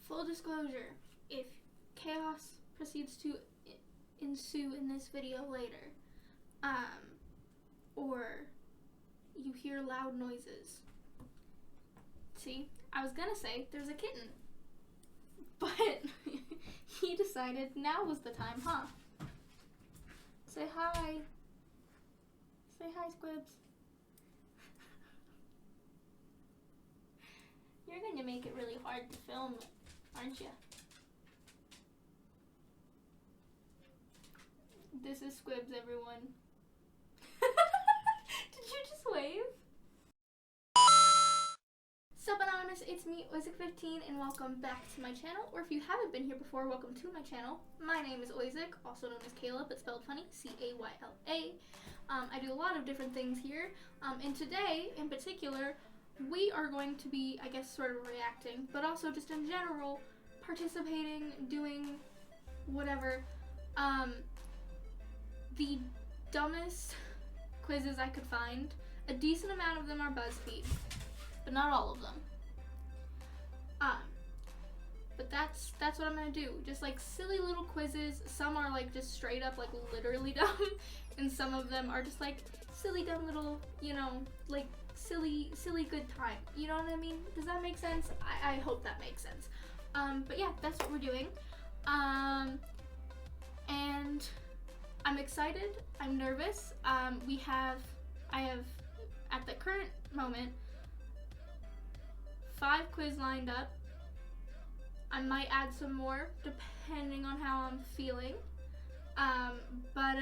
full disclosure, if chaos proceeds to ensue in this video later, or you hear loud noises. See, I was gonna say there's a kitten, but he decided now was the time, huh? Say hi. Say hi, Squibs. You're gonna make it really hard to film, aren't you? This is Squibs, everyone. Did you just wave? Sup Anonymous, it's me, Oizik15, and welcome back to my channel. Or if you haven't been here before, welcome to my channel. My name is Oizik, also known as Kayla, but spelled funny, C-A-Y-L-A. I do a lot of different things here, and today, in particular, we are going to be, I guess, sort of reacting, but also just in general, participating, doing whatever, the dumbest quizzes I could find. A decent amount of them are BuzzFeed, but not all of them. But that's what I'm gonna do. Just like silly little quizzes. Some are like just straight up like literally dumb, and some of them are just like silly dumb little, you know, like silly good time. You know what I mean? Does that make sense? I hope that makes sense. But yeah, that's what we're doing. And I'm excited. I'm nervous. I have at the current moment 5 quiz lined up. I might add some more depending on how I'm feeling. But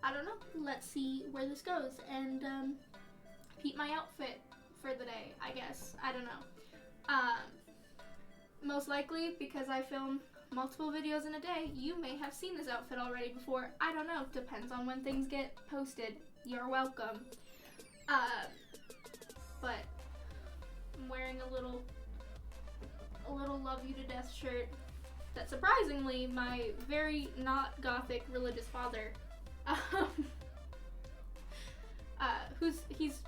I don't know. Let's see where this goes and peep my outfit for the day, I guess. I don't know. Most likely because I film multiple videos in a day, you may have seen this outfit already before. I don't know. Depends on when things get posted. You're welcome. But I'm wearing a little love you to death shirt that surprisingly my very not gothic religious father, he's,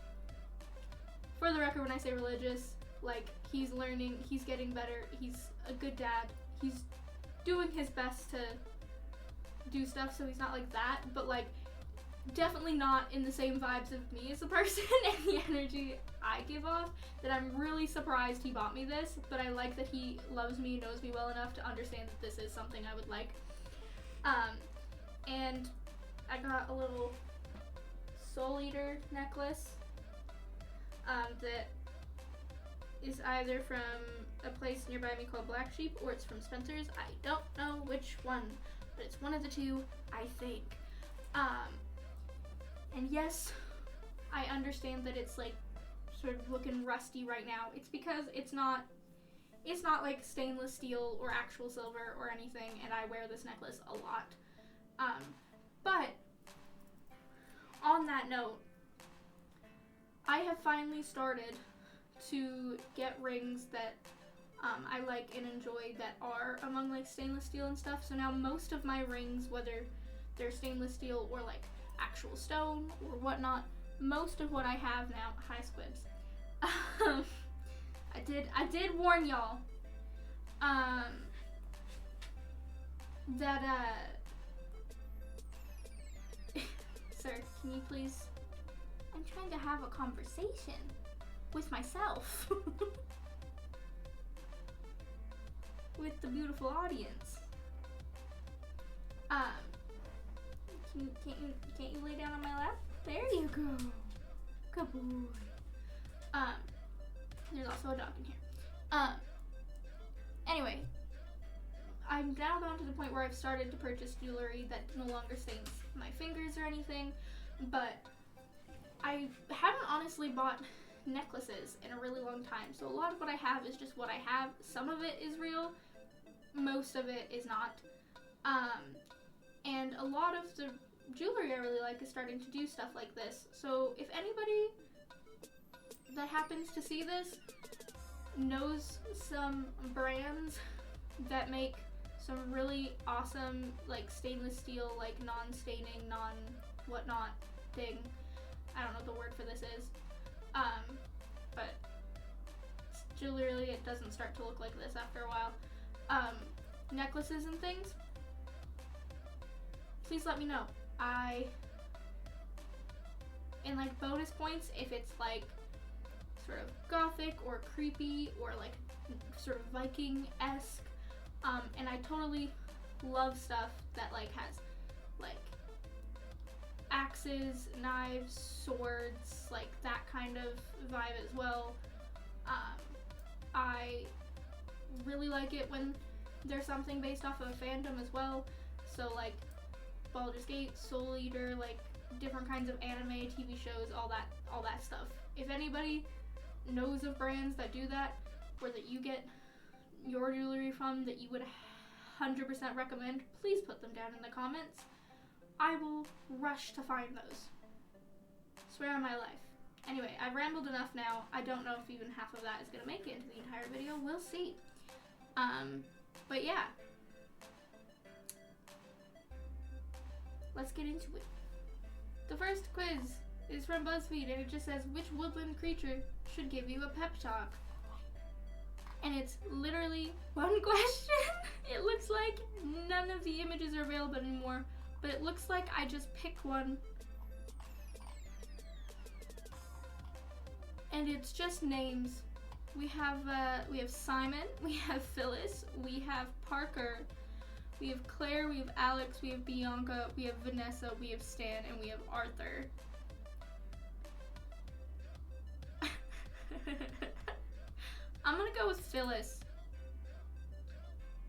for the record, when I say religious, like he's learning, he's getting better, he's a good dad, he's doing his best to do stuff, so he's not like that, but like definitely not in the same vibes of me as a person and the energy I give off, that I'm really surprised he bought me this, but I like that he loves me, knows me well enough to understand that this is something I would like. And I got a little Soul Eater necklace that is either from a place nearby me called Black Sheep, or it's from Spencer's. I don't know which one, but it's one of the two, I think. And yes, I understand that it's like sort of looking rusty right now. It's because it's not like stainless steel or actual silver or anything, and I wear this necklace a lot. But on that note, I have finally started to get rings that I like and enjoy that are among like stainless steel and stuff. So now most of my rings, whether they're stainless steel or like actual stone or whatnot, most of what I have now, hi Squibs, I did warn y'all that sir, can you please, I'm trying to have a conversation with myself. With the beautiful audience. Can't you lay down on my lap? There you go. Good boy. There's also a dog in here. Anyway, I'm now down to the point where I've started to purchase jewelry that no longer stains my fingers or anything, but I haven't honestly bought necklaces in a really long time, so a lot of what I have is just what I have. Some of it is real, most of it is not, and a lot of the jewelry I really like is starting to do stuff like this. So if anybody that happens to see this knows some brands that make some really awesome like stainless steel, like non-staining, non-whatnot thing, I don't know what the word for this is, but literally it doesn't start to look like this after a while. Necklaces and things, please let me know. And like bonus points if it's like sort of gothic or creepy or like sort of Viking-esque. And I totally love stuff that like has like axes, knives, swords, like that kind of vibe as well. I really like it when there's something based off of a fandom as well. So like Baldur's Gate, Soul Eater, like different kinds of anime, TV shows, all that stuff. If anybody knows of brands that do that, or that you get your jewelry from that you would 100% recommend, please put them down in the comments. I will rush to find those. Swear on my life. Anyway, I've rambled enough now. I don't know if even half of that is going to make it into the entire video. We'll see. But yeah. Let's get into it. The first quiz is from BuzzFeed, and it just says, which woodland creature should give you a pep talk? And it's literally one question. It looks like none of the images are available anymore, but it looks like I just picked one. And it's just names. We have Simon, we have Phyllis, we have Parker, we have Claire, we have Alex, we have Bianca, we have Vanessa, we have Stan, and we have Arthur. I'm gonna go with Phyllis.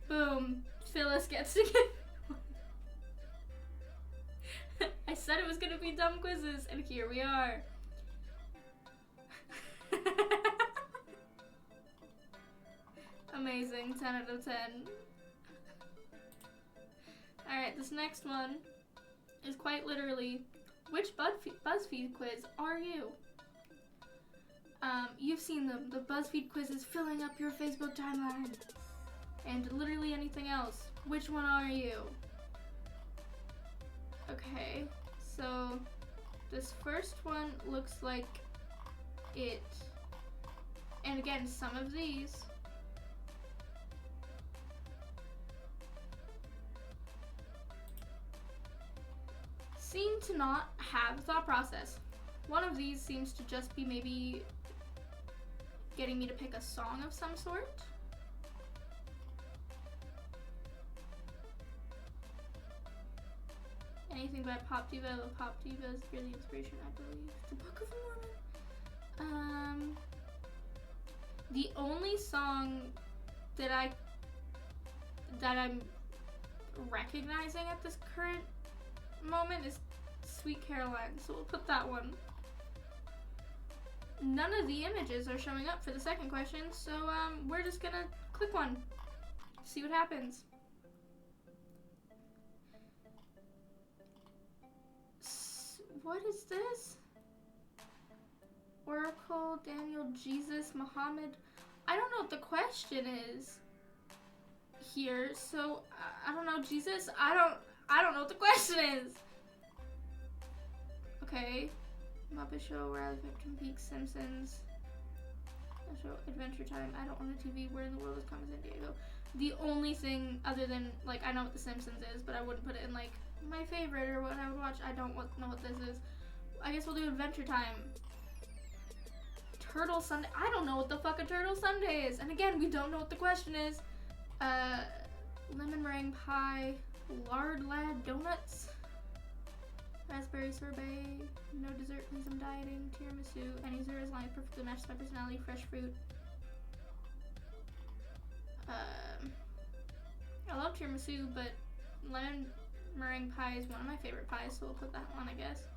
Boom. Phyllis gets to get I said it was gonna be dumb quizzes, and here we are. Amazing. 10 out of 10. Alright, this next one is quite literally, which BuzzFeed quiz are you? You've seen them, the BuzzFeed quizzes filling up your Facebook timeline. And literally anything else. Which one are you? Okay, so this first one looks like it. And again, some of these seem to not have thought process. One of these seems to just be maybe getting me to pick a song of some sort. Anything by Pop Diva. I love Pop Diva is really inspiration, I believe. The Book of Mormon. The only song that I'm recognizing at this current moment is Sweet Caroline, so we'll put that one. None of the images are showing up for the second question, so we're just gonna click one, see what happens. What is this? Oracle, Daniel, Jesus, Muhammad. I don't know what the question is here, so I don't know. Jesus, I don't know what the question is. Okay. Muppet Show, Riley, Victim Peak, Simpsons. Show, Adventure Time, I don't own a TV, Where in the World is Carmen Sandiego? The only thing other than, like, I know what The Simpsons is, but I wouldn't put it in, like, my favorite or what I would watch. I don't know what this is. I guess we'll do Adventure Time. Turtle Sunday. I don't know what the fuck a Turtle Sunday is. And again, we don't know what the question is. Lemon meringue pie, lard lad donuts, raspberry sorbet, no dessert please I'm dieting, tiramisu, any dessert is line perfectly matches my personality, fresh fruit. I love tiramisu, but lemon meringue pie is one of my favorite pies, so we'll put that one, I guess.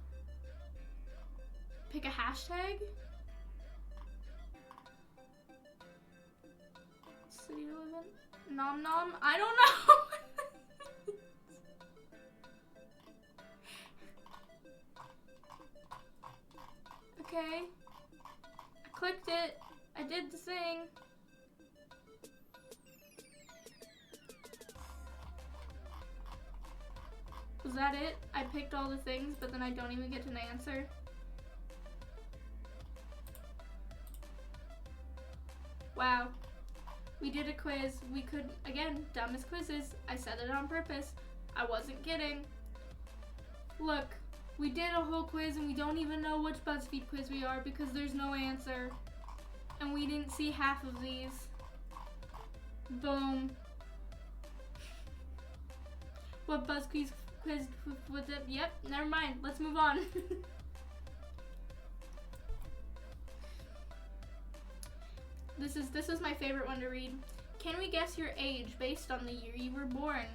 Pick a hashtag? City to live in? Nom nom? I don't know! Okay. I clicked it. I did the thing. Was that it? I picked all the things, but then I don't even get an answer. Wow. We did a quiz. We could, again, dumbest quizzes. I said it on purpose. I wasn't kidding. Look, we did a whole quiz and we don't even know which BuzzFeed quiz we are because there's no answer. And we didn't see half of these. Boom. What BuzzFeed quiz was it? Yep, never mind. Let's move on. This is my favorite one to read. Can we guess your age based on the year you were born?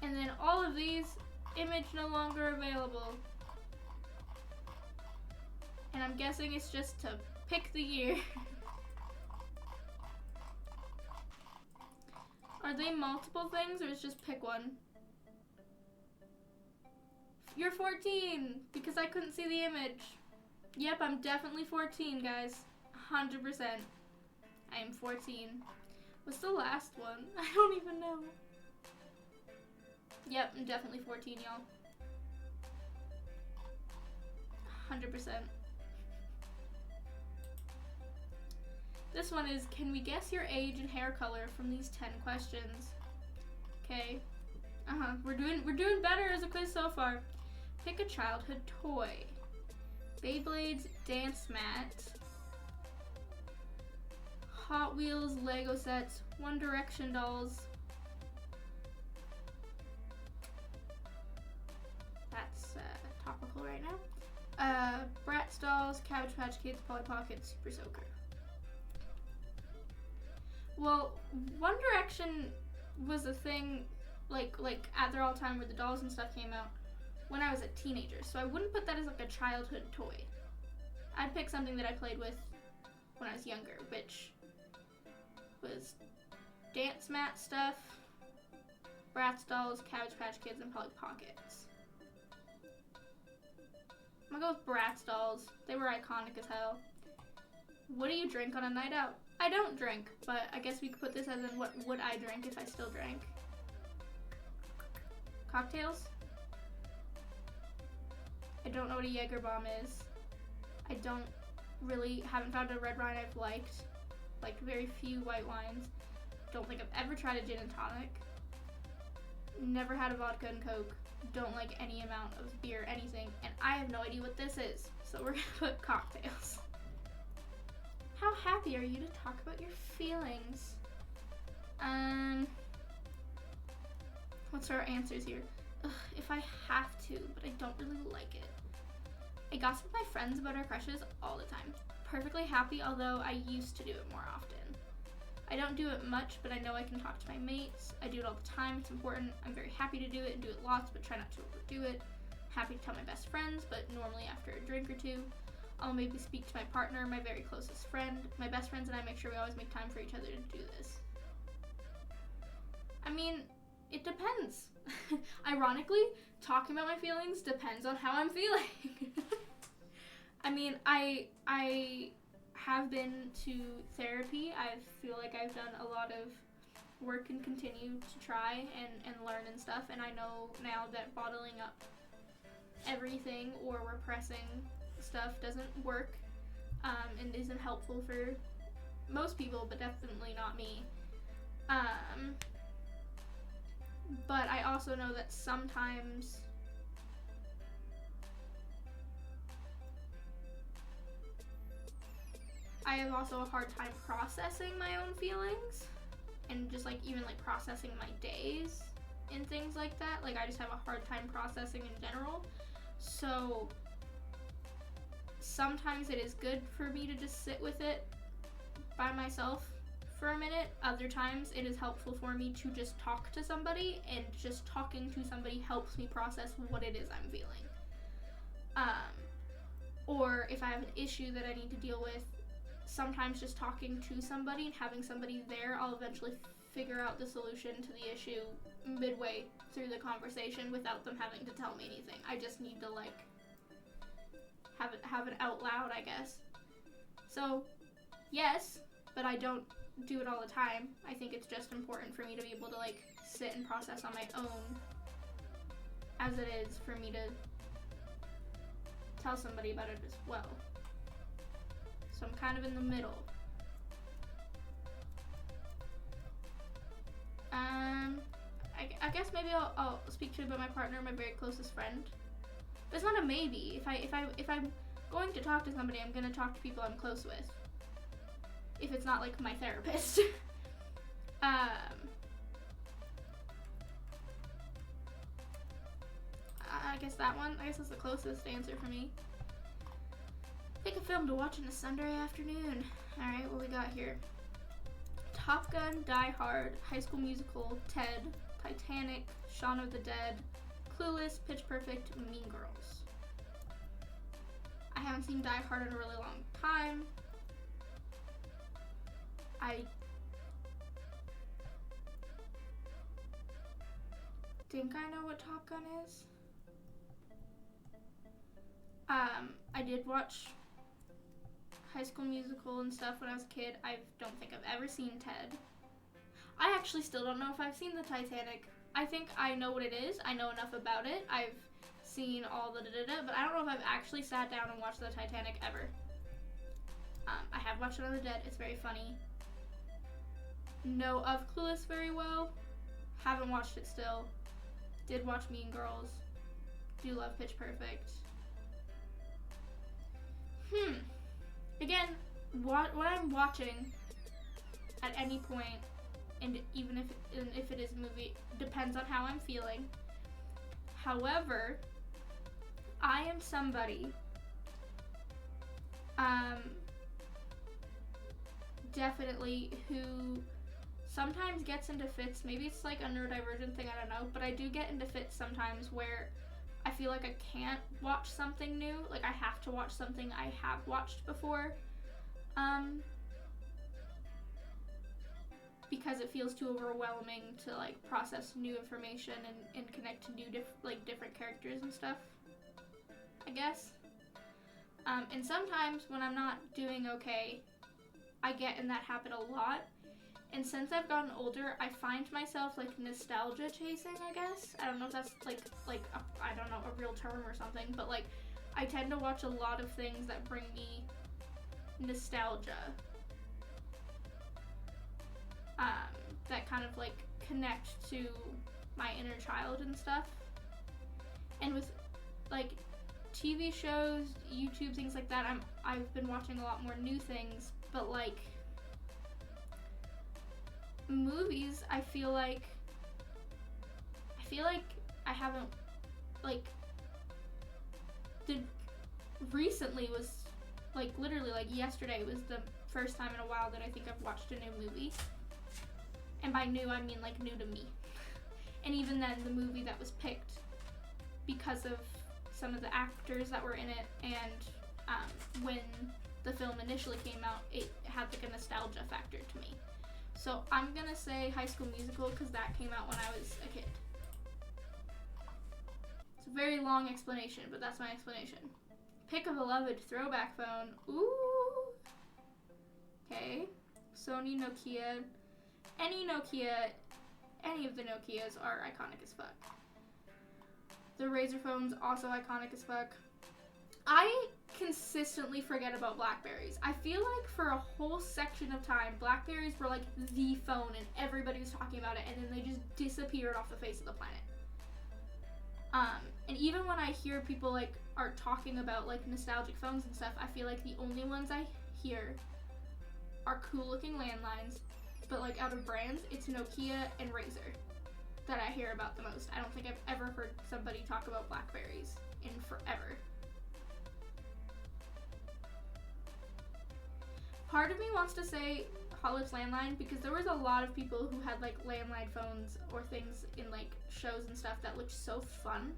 And then all of these, image no longer available. And I'm guessing it's just to pick the year. Are they multiple things or is just pick one? You're 14 because I couldn't see the image. Yep, I'm definitely 14, guys. 100%. I am 14. What's the last one? I don't even know. Yep, I'm definitely 14, y'all. 100%. This one is, can we guess your age and hair color from these 10 questions? Okay. We're doing better as a quiz so far. Pick a childhood toy. Beyblades dance mat. Hot Wheels Lego sets. One Direction dolls. That's topical right now. Bratz dolls, Cabbage Patch Kids, Polly Pocket, Super Soaker. Well, One Direction was a thing, like at their all time where the dolls and stuff came out when I was a teenager, so I wouldn't put that as like a childhood toy. I'd pick something that I played with when I was younger, which was dance mat stuff, Bratz dolls, Cabbage Patch Kids, and Polly Pockets. I'm gonna go with Bratz dolls. They were iconic as hell. What do you drink on a night out? I don't drink, but I guess we could put this as in what would I drink if I still drank. Cocktails? I don't know what a Jaeger bomb is. I haven't found a red wine I've liked. Liked very few white wines. Don't think I've ever tried a gin and tonic. Never had a vodka and Coke. Don't like any amount of beer, anything. And I have no idea what this is. So we're gonna put cocktails. How happy are you to talk about your feelings? What's our answers here? Ugh, if I have to, but I don't really like it. I gossip with my friends about our crushes all the time. Perfectly happy, although I used to do it more often. I don't do it much, but I know I can talk to my mates. I do it all the time, it's important. I'm very happy to do it and do it lots, but try not to overdo it. Happy to tell my best friends, but normally after a drink or two. I'll maybe speak to my partner, my very closest friend. My best friends and I make sure we always make time for each other to do this. I mean, it depends. Ironically, talking about my feelings depends on how I'm feeling. I mean, I have been to therapy. I feel like I've done a lot of work and continue to try and learn and stuff. And I know now that bottling up everything or repressing stuff doesn't work and isn't helpful for most people, but definitely not me. But I also know that sometimes I have also a hard time processing my own feelings and just even processing my days and things like that. Like I just have a hard time processing in general. So sometimes it is good for me to just sit with it by myself for a minute. Other times it is helpful for me to just talk to somebody, and just talking to somebody helps me process what it is I'm feeling. Or if I have an issue that I need to deal with, sometimes just talking to somebody and having somebody there, I'll eventually figure out the solution to the issue midway through the conversation without them having to tell me anything. I just need to have it out loud, I guess. So, yes, but I don't do it all the time. I think it's just important for me to be able to sit and process on my own, as it is for me to tell somebody about it as well. so I'm kind of in the middle. I guess maybe I'll speak to you about my partner, my very closest friend. But it's not a maybe. If I'm going to talk to somebody, I'm gonna talk to people I'm close with. If it's not like my therapist. I guess that one. I guess that's the closest answer for me. Pick a film to watch on a Sunday afternoon. Alright, what we got here? Top Gun, Die Hard, High School Musical, Ted, Titanic, Shaun of the Dead, Clueless, Pitch Perfect, Mean Girls. I haven't seen Die Hard in a really long time. I think I know what Top Gun is. I did watch High School Musical and stuff when I was a kid. I don't think I've ever seen Ted. I actually still don't know if I've seen the Titanic. I think I know what it is. I know enough about it. I've seen all the da-da-da, but I don't know if I've actually sat down and watched the Titanic ever. I have watched Shaun of the Dead. It's very funny. Know of Clueless very well. Haven't watched it still. Did watch Mean Girls. Do love Pitch Perfect. Again, what I'm watching at any point, and even if it is a movie, depends on how I'm feeling. However, I am somebody definitely who sometimes gets into fits. Maybe it's like a neurodivergent thing, I don't know, but I do get into fits sometimes where I feel like I can't watch something new. Like I have to watch something I have watched before. Because it feels too overwhelming to like process new information and connect to new different characters and stuff, I guess. And sometimes when I'm not doing okay, I get in that habit a lot. And since I've gotten older, I find myself like nostalgia chasing, I guess. I don't know if that's like I don't know, a real term or something, but like I tend to watch a lot of things that bring me nostalgia. That kind of like connect to my inner child and stuff. And with like TV shows, YouTube, things like that, I've been watching a lot more new things, but like movies, I feel like I haven't like recently was like literally like yesterday was the first time in a while that I think I've watched a new movie. And by new, I mean like new to me. And even then, the movie that was picked because of some of the actors that were in it, and when the film initially came out, it had like a nostalgia factor to me. So I'm gonna say High School Musical because that came out when I was a kid. It's a very long explanation, but that's my explanation. Pick a beloved throwback phone. Ooh. Okay. Sony, Nokia. Any of the Nokias are iconic as fuck. The Razr phone's also iconic as fuck. I consistently forget about Blackberries. I feel like for a whole section of time, Blackberries were like the phone and everybody was talking about it, and then they just disappeared off the face of the planet. And even when I hear people like are talking about like nostalgic phones and stuff, I feel like the only ones I hear are cool looking landlines. But like out of brands, it's Nokia and Razr that I hear about the most. I don't think I've ever heard somebody talk about Blackberries in forever. Part of me wants to say Hot Lips Landline because there was a lot of people who had like landline phones or things in like shows and stuff that looked so fun.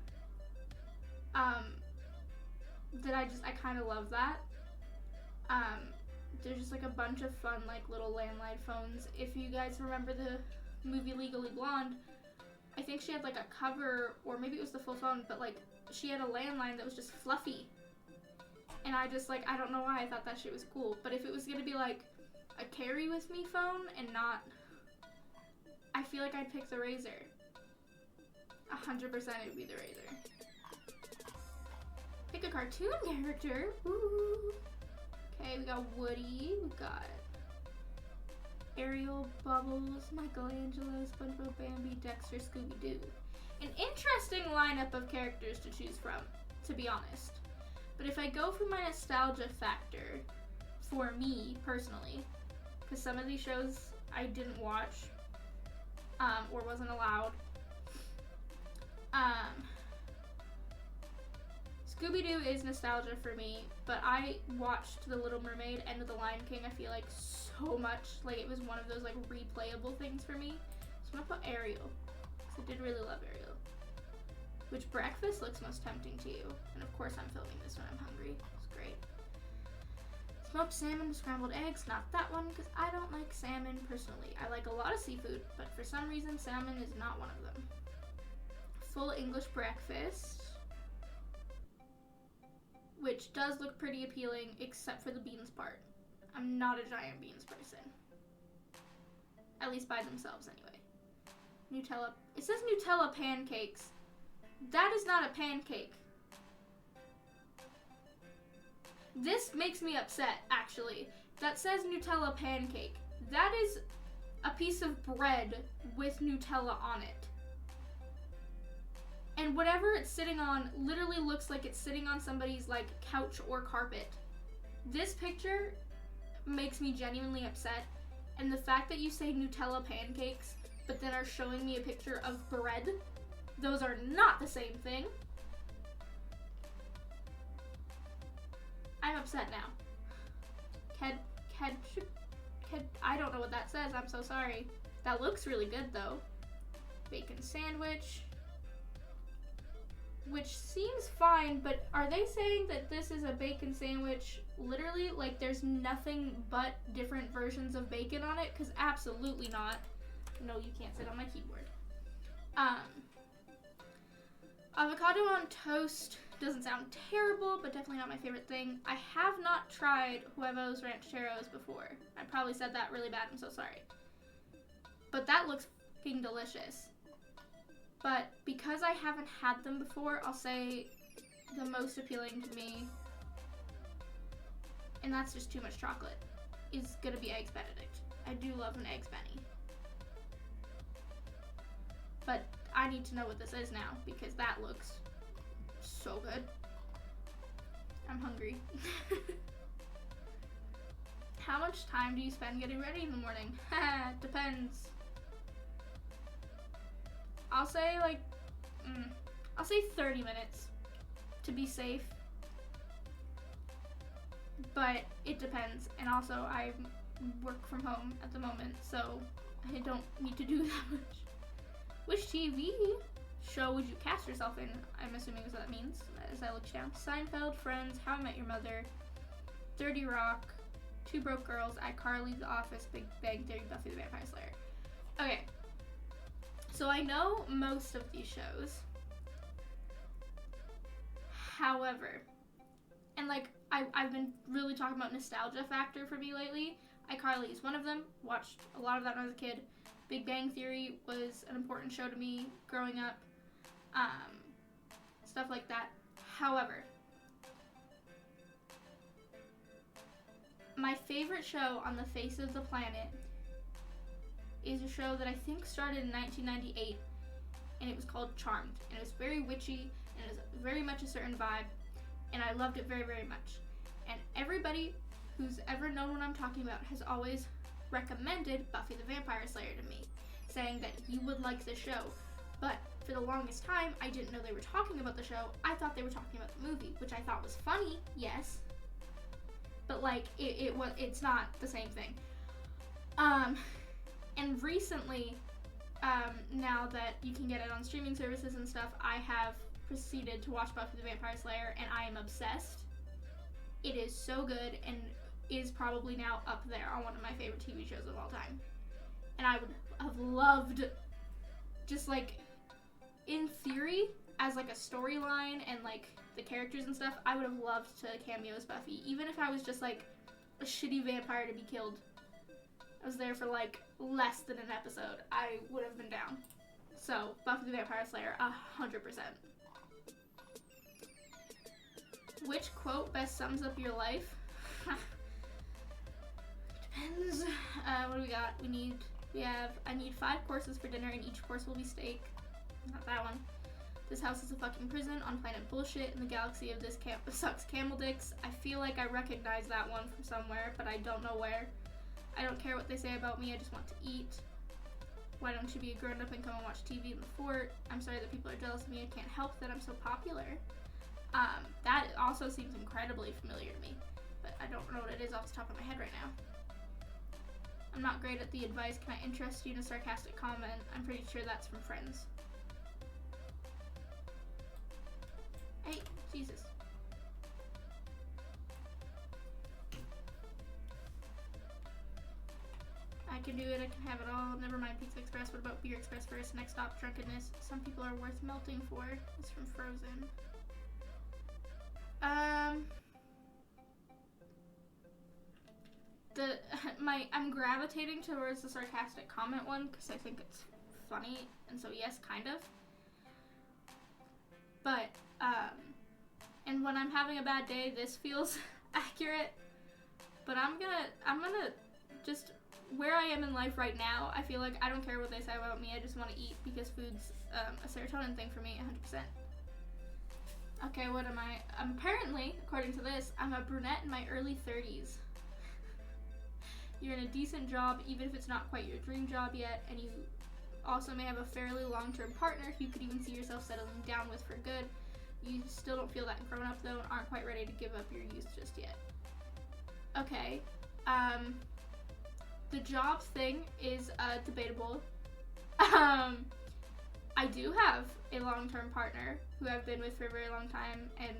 That I kind of love that. There's just like a bunch of fun like little landline phones. If you guys remember the movie Legally Blonde, I think she had like a cover, or maybe it was the full phone, but like she had a landline that was just fluffy. And I just like, I don't know why I thought that shit was cool. But if it was gonna be like a carry with me phone and not, I feel like I'd pick the Razr. 100% it would be the Razr. Pick a cartoon character. Ooh. Okay, we got Woody, we got Ariel, Bubbles, Michelangelo, SpongeBob, Bambi, Dexter, Scooby-Doo. An interesting lineup of characters to choose from, to be honest. But if I go for my nostalgia factor, for me personally, because some of these shows I didn't watch, or wasn't allowed, Scooby-Doo is nostalgia for me, but I watched The Little Mermaid and The Lion King, I feel like, so much. Like, it was one of those, like, replayable things for me. So I'm gonna put Ariel, because I did really love Ariel. Which breakfast looks most tempting to you? And of course I'm filming this when I'm hungry. It's great. Smoked salmon with scrambled eggs. Not that one, because I don't like salmon personally. I like a lot of seafood, but for some reason salmon is not one of them. Full English breakfast, which does look pretty appealing, except for the beans part. I'm not a giant beans person. At least by themselves, anyway. Nutella. It says Nutella pancakes. That is not a pancake. This makes me upset, actually. That says Nutella pancake. That is a piece of bread with Nutella on it. And whatever it's sitting on literally looks like it's sitting on somebody's, like, couch or carpet. This picture makes me genuinely upset. And the fact that you say Nutella pancakes, but then are showing me a picture of bread, those are not the same thing. I'm upset now. I don't know what that says. I'm so sorry. That looks really good, though. Bacon sandwich. Which seems fine, but are they saying that this is a bacon sandwich literally? Like, there's nothing but different versions of bacon on it? Because absolutely not. No, you can't sit on my keyboard. Avocado on toast doesn't sound terrible, but definitely not my favorite thing. I have not tried Huevos Rancheros before. I probably said that really bad, I'm so sorry. But that looks fucking delicious. But because I haven't had them before, I'll say the most appealing to me, and that's just too much chocolate, is gonna be Eggs Benedict. I do love an Eggs Benny. But I need to know what this is now, because that looks so good. I'm hungry. How much time do you spend getting ready in the morning? Depends. I'll say I'll say 30 minutes to be safe. But it depends. And also I work from home at the moment, so I don't need to do that much. Which TV show would you cast yourself in? I'm assuming is what that means, as I look down. Seinfeld, Friends, How I Met Your Mother, 30 Rock, Two Broke Girls, iCarly, The Office, Big Bang Theory, Buffy the Vampire Slayer. Okay, so I know most of these shows. However, and like I've been really talking about nostalgia factor for me lately. iCarly is one of them. Watched a lot of that when I was a kid. Big Bang Theory was an important show to me growing up. Stuff like that. However, my favorite show on the face of the planet is a show that I think started in 1998, and it was called Charmed. And it was very witchy, and it was very much a certain vibe, and I loved it very, very much. And everybody who's ever known what I'm talking about has always recommended Buffy the Vampire Slayer to me, saying that you would like the show. But for the longest time, I didn't know they were talking about the show. I thought they were talking about the movie, which I thought was funny, yes. But like, it's not the same thing. And recently, now that you can get it on streaming services and stuff, I have proceeded to watch Buffy the Vampire Slayer, and I am obsessed. It is so good, and is probably now up there on one of my favorite TV shows of all time. And I would have loved, just like, in theory, as like a storyline and like the characters and stuff, I would have loved to cameo as Buffy. Even if I was just like a shitty vampire to be killed. I was there for like less than an episode. I would have been down. So, Buffy the Vampire Slayer, 100%. Which quote best sums up your life? Depends. What do we got? I need 5 courses for dinner, and each course will be steak. Not that one. This house is a fucking prison on planet bullshit in the galaxy of this sucks camel dicks. I feel like I recognize that one from somewhere, but I don't know where. I don't care what they say about me, I just want to eat. Why don't you be a grown-up and come and watch TV in the fort? I'm sorry that people are jealous of me, I can't help that I'm so popular. That also seems incredibly familiar to me, but I don't know what it is off the top of my head right now. I'm not great at the advice. Can I interest you in a sarcastic comment? I'm pretty sure that's from Friends. Hey, Jesus. I can do it, I can have it all. Never mind Pizza Express. What about Beer Express first? Next stop, drunkenness. Some people are worth melting for. It's from Frozen. I'm gravitating towards the sarcastic comment one because I think it's funny, and so yes, kind of. But, and when I'm having a bad day, this feels accurate. But I'm gonna just, where I am in life right now, I feel like I don't care what they say about me, I just want to eat because food's a serotonin thing for me, 100%. Okay, what am I? Apparently, according to this, I'm a brunette in my early 30s. You're in a decent job, even if it's not quite your dream job yet, and you also may have a fairly long-term partner who you could even see yourself settling down with for good. You still don't feel that grown up, though, and aren't quite ready to give up your youth just yet. Okay, the job thing is debatable. I do have a long-term partner who I've been with for a very long time and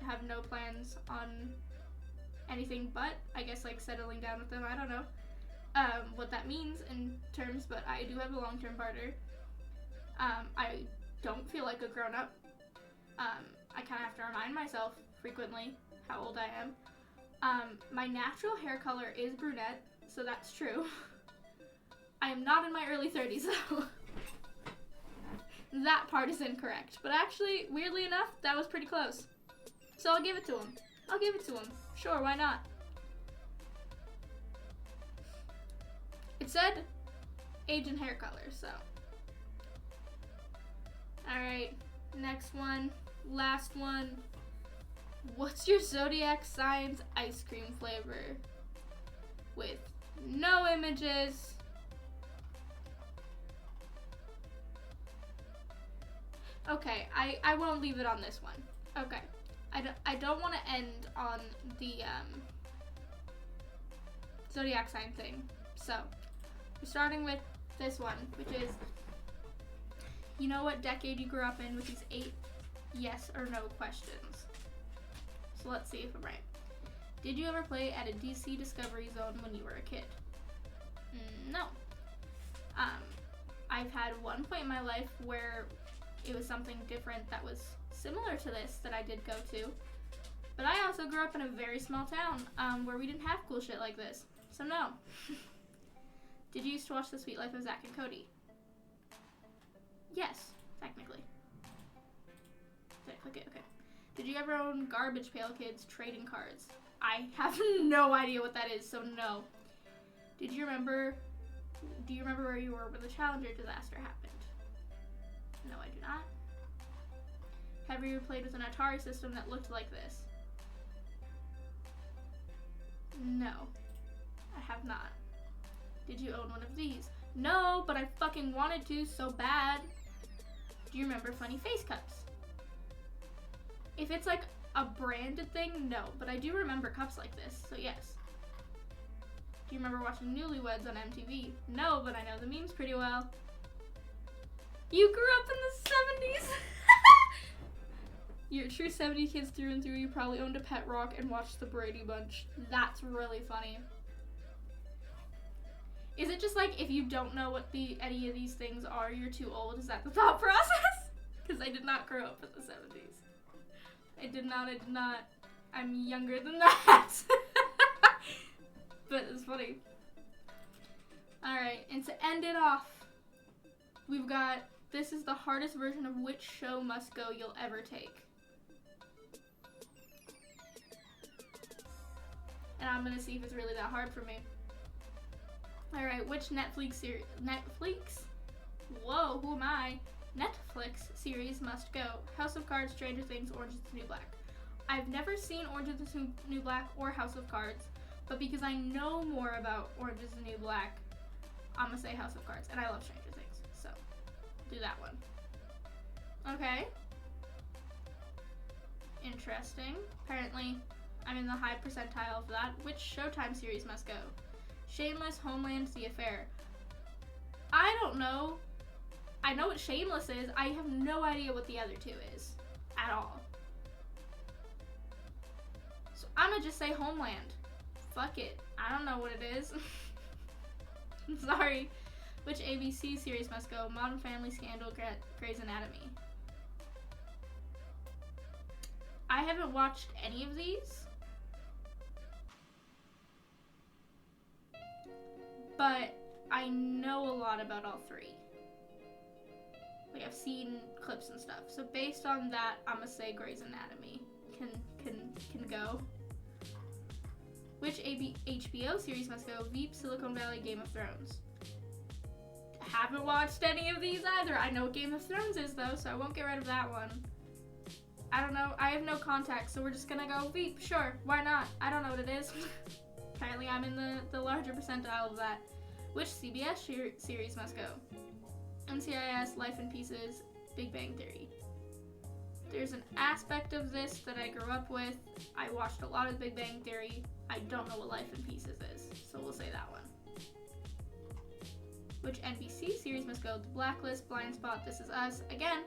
have no plans on anything but, I guess, like, settling down with them. I don't know what that means in terms, but I do have a long-term partner. I don't feel like a grown-up. I kind of have to remind myself frequently how old I am. My natural hair color is brunette, so that's true. I am not in my early 30s, though. That part is incorrect. But actually, weirdly enough, that was pretty close. So I'll give it to him. I'll give it to him. Sure, why not? It said age and hair color, so. Alright, next one. Last one. What's your zodiac sign's ice cream flavor? With no images. Okay, I won't leave it on this one. Okay. I don't want to end on the zodiac sign thing. So, we're starting with this one, which is, you know what decade you grew up in with these 8 yes or no questions. So let's see if I'm right. Did you ever play at a DC Discovery Zone when you were a kid? No. I've had one point in my life where it was something different that was similar to this that I did go to. But I also grew up in a very small town where we didn't have cool shit like this. So no. Did you used to watch The Sweet Life of Zack and Cody? Yes, technically. Did I click it? Okay. Did you ever own Garbage Pail Kids trading cards? I have no idea what that is, so no. Do you remember where you were when the Challenger disaster happened? No, I do not. Have you ever played with an Atari system that looked like this? No, I have not. Did you own one of these? No, but I fucking wanted to so bad. Do you remember Funny Face Cups? If it's like a branded thing, no, but I do remember cups like this, so yes. Do you remember watching Newlyweds on MTV? No, but I know the memes pretty well. You grew up in the 70s! You're a true 70 kids through and through. You probably owned a pet rock and watched the Brady Bunch. That's really funny. Is it just like if you don't know what any of these things are, you're too old? Is that the thought process? Because I did not grow up in the 70s. I did not. I'm younger than that. But it's funny. Alright, and to end it off, we've got, this is the hardest version of which show must go you'll ever take. And I'm gonna see if it's really that hard for me. Alright, which Netflix series? Netflix? Whoa, who am I? Netflix series must go. House of Cards, Stranger Things, Orange is the New Black. I've never seen Orange is the New Black or House of Cards, but because I know more about Orange is the New Black, I'm gonna say House of Cards, and I love Stranger Things, so do that one. Okay. Interesting. Apparently, I'm in the high percentile of that. Which Showtime series must go? Shameless, Homeland, The Affair. I don't know. I know what Shameless is. I have no idea what the other two is at all. So I'm gonna just say Homeland. Fuck it. I don't know what it is. Sorry. Which ABC series must go? Modern Family, Scandal, Grey's Anatomy. I haven't watched any of these, but I know a lot about all three. Like, I've seen clips and stuff. So based on that, I'm gonna say Grey's Anatomy can go. Which HBO series must go? Veep, Silicon Valley, Game of Thrones. Haven't watched any of these either. I know what Game of Thrones is though, so I won't get rid of that one. I don't know. I have no context, so we're just gonna go Veep. Sure, why not? I don't know what it is. Apparently I'm in the larger percentile of that. Which CBS series must go? NCIS, Life in Pieces, Big Bang Theory. There's an aspect of this that I grew up with. I watched a lot of Big Bang Theory. I don't know what Life in Pieces is, so we'll say that one. Which NBC series must go? The Blacklist, Blind Spot, This Is Us. Again,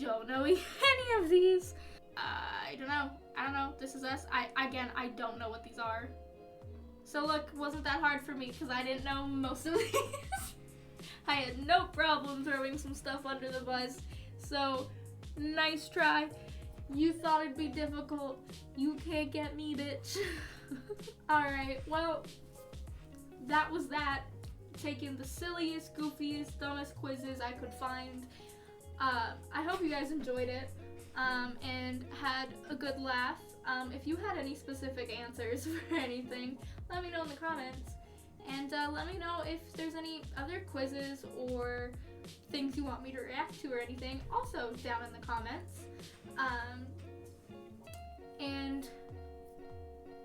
don't know any of these. I don't know. This Is Us. I don't know what these are. So look, wasn't that hard for me because I didn't know most of these. I had no problem throwing some stuff under the bus. So, nice try. You thought it'd be difficult. You can't get me, bitch. Alright, well, that was that. Taking the silliest, goofiest, dumbest quizzes I could find. I hope you guys enjoyed it and had a good laugh. If you had any specific answers for anything, let me know in the comments. And let me know if there's any other quizzes or things you want me to react to or anything, also down in the comments. And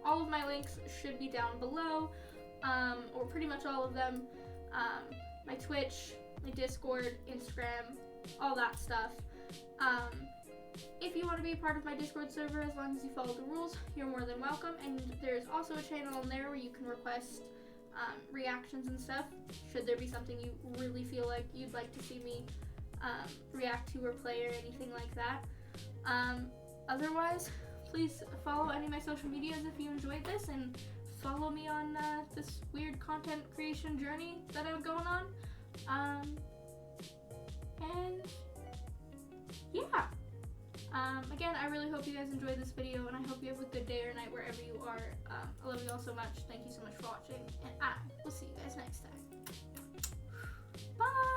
all of my links should be down below, or pretty much all of them. My Twitch, my Discord, Instagram, all that stuff. If you want to be a part of my Discord server, as long as you follow the rules, you're more than welcome. And there's also a channel on there where you can request reactions and stuff, should there be something you really feel like you'd like to see me react to or play or anything like that. Otherwise, please follow any of my social medias if you enjoyed this, and follow me on this weird content creation journey that I'm going on. And yeah. Again, I really hope you guys enjoyed this video, and I hope you have a good day or night wherever you are. I love you all so much. Thank you so much for watching, and I will see you guys next time. Bye!